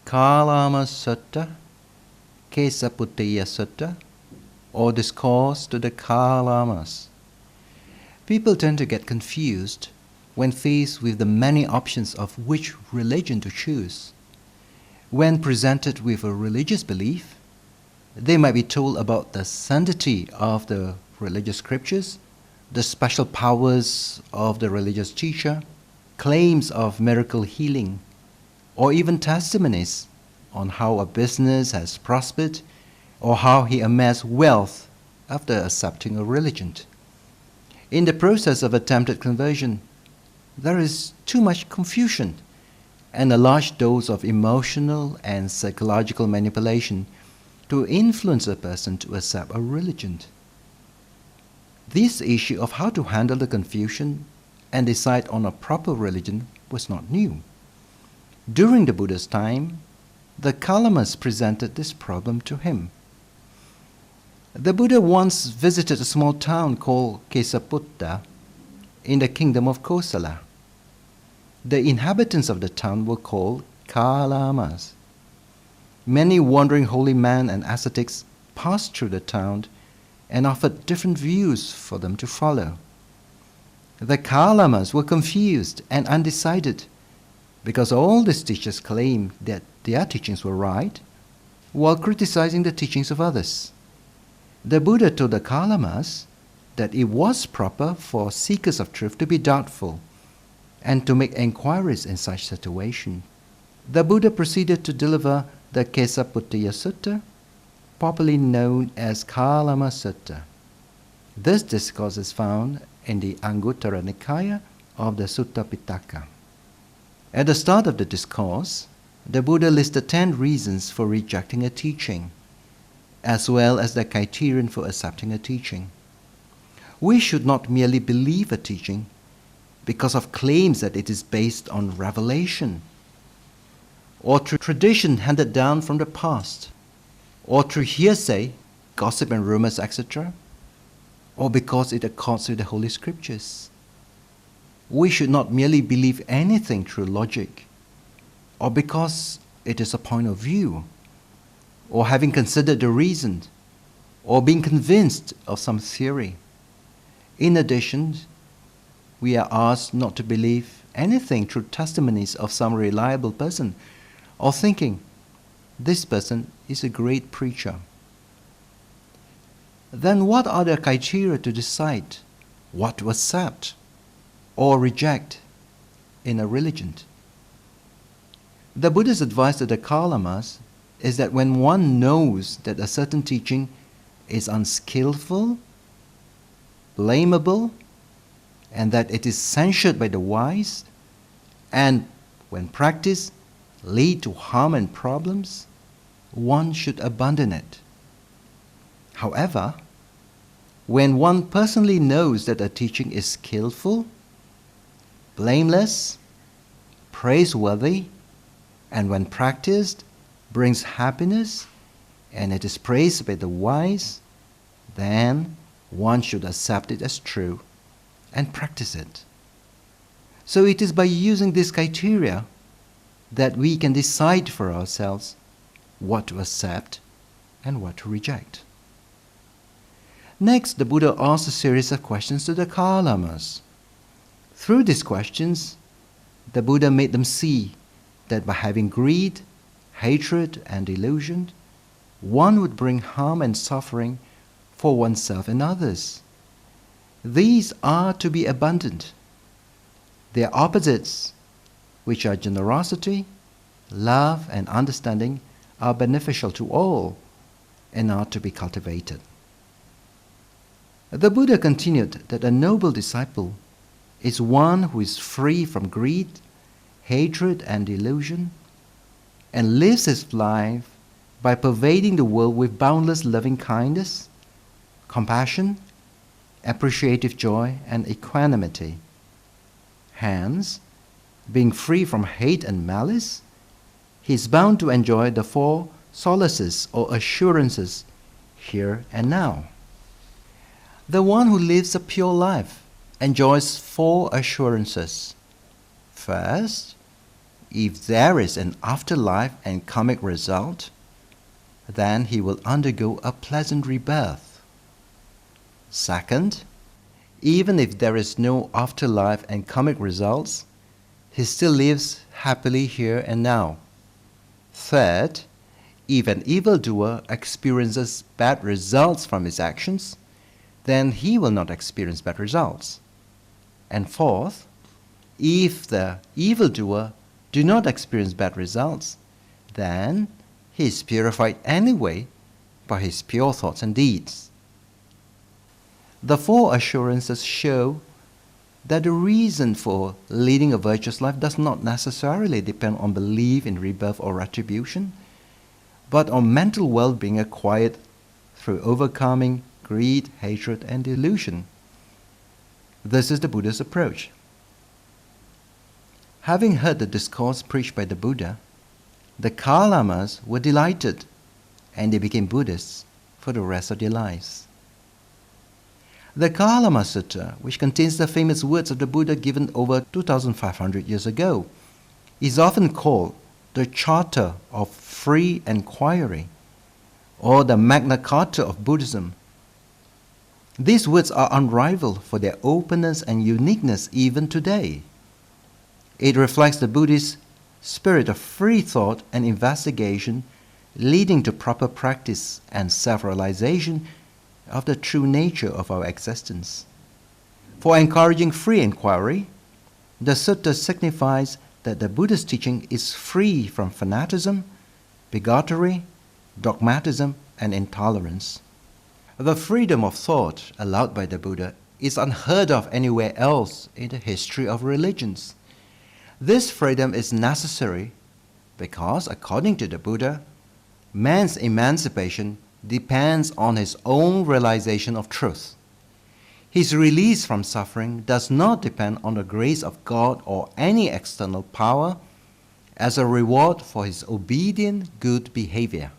Kālāma Sutta, Kesaputtiya Sutta, or Discourse to the Kālāmas. People tend to get confused when faced with the many options of which religion to choose. When presented with a religious belief, they might be told about the sanctity of the religious scriptures, the special powers of the religious teacher, claims of miracle healing, or even testimonies on how a business has prospered or how he amassed wealth after accepting a religion. In the process of attempted conversion, there is too much confusion and a large dose of emotional and psychological manipulation to influence a person to accept a religion. This issue of how to handle the confusion and decide on a proper religion was not new. During the Buddha's time, the Kalamas presented this problem to him. The Buddha once visited a small town called Kesaputtiya in the kingdom of Kosala. The inhabitants of the town were called Kalamas. Many wandering holy men and ascetics passed through the town and offered different views for them to follow. The Kalamas were confused and undecided because all these teachers claimed that their teachings were right while criticizing the teachings of others. The Buddha told the Kalamas that it was proper for seekers of truth to be doubtful and to make enquiries in such situation. The Buddha proceeded to deliver the Kesaputtiya Sutta, popularly known as Kālāma Sutta. This discourse is found in the Aṅguttara Nikāya of the Sutta Piṭaka. At the start of the discourse, the Buddha listed 10 reasons for rejecting a teaching, as well as the criterion for accepting a teaching. We should not merely believe a teaching because of claims that it is based on revelation, or through tradition handed down from the past, or through hearsay, gossip and rumors, etc., or because it accords with the Holy Scriptures. We should not merely believe anything through logic, or because it is a point of view, or having considered the reason, or being convinced of some theory. In addition, we are asked not to believe anything through testimonies of some reliable person, or thinking, this person is a great preacher. Then what are the criteria to decide what to accept or reject in a religion? The Buddha's advice to the Kalamas is that when one knows that a certain teaching is unskillful, blamable, and that it is censured by the wise, and when practiced lead to harm and problems, one should abandon it. However, when one personally knows that a teaching is skillful, blameless, praiseworthy, and when practiced brings happiness, and it is praised by the wise, then one should accept it as true and practice it. So it is by using this criteria that we can decide for ourselves what to accept and what to reject. Next, the Buddha asked a series of questions to the Kalamas. Through these questions, the Buddha made them see that by having greed, hatred, and delusion, one would bring harm and suffering for oneself and others. These are to be abandoned. Their opposites, which are generosity, love, and understanding, are beneficial to all and are to be cultivated. The Buddha continued that a noble disciple is one who is free from greed, hatred, and delusion, and lives his life by pervading the world with boundless loving kindness, compassion, appreciative joy, and equanimity. Hence, being free from hate and malice, he is bound to enjoy the 4 solaces or assurances here and now. The one who lives a pure life enjoys 4 assurances. First, if there is an afterlife and karmic result, then he will undergo a pleasant rebirth. Second, even if there is no afterlife and karmic results, he still lives happily here and now. Third, if an evildoer experiences bad results from his actions, then he will not experience bad results. And fourth, if the evildoer do not experience bad results, then he is purified anyway by his pure thoughts and deeds. The four assurances show that the reason for leading a virtuous life does not necessarily depend on belief in rebirth or retribution, but on mental well-being acquired through overcoming greed, hatred, and delusion. This is the Buddha's approach. Having heard the discourse preached by the Buddha, the Kalamas were delighted, and they became Buddhists for the rest of their lives. The Kālāma Sutta, which contains the famous words of the Buddha given over 2,500 years ago, is often called the Charter of Free Enquiry, or the Magna Carta of Buddhism. These words are unrivaled for their openness and uniqueness even today. It reflects the Buddhist spirit of free thought and investigation, leading to proper practice and self-realization of the true nature of our existence. For encouraging free inquiry, the sutta signifies that the Buddha's teaching is free from fanaticism, bigotry, dogmatism, and intolerance. The freedom of thought allowed by the Buddha is unheard of anywhere else in the history of religions. This freedom is necessary because, according to the Buddha, man's emancipation depends on his own realization of truth. His release from suffering does not depend on the grace of God or any external power as a reward for his obedient good behavior.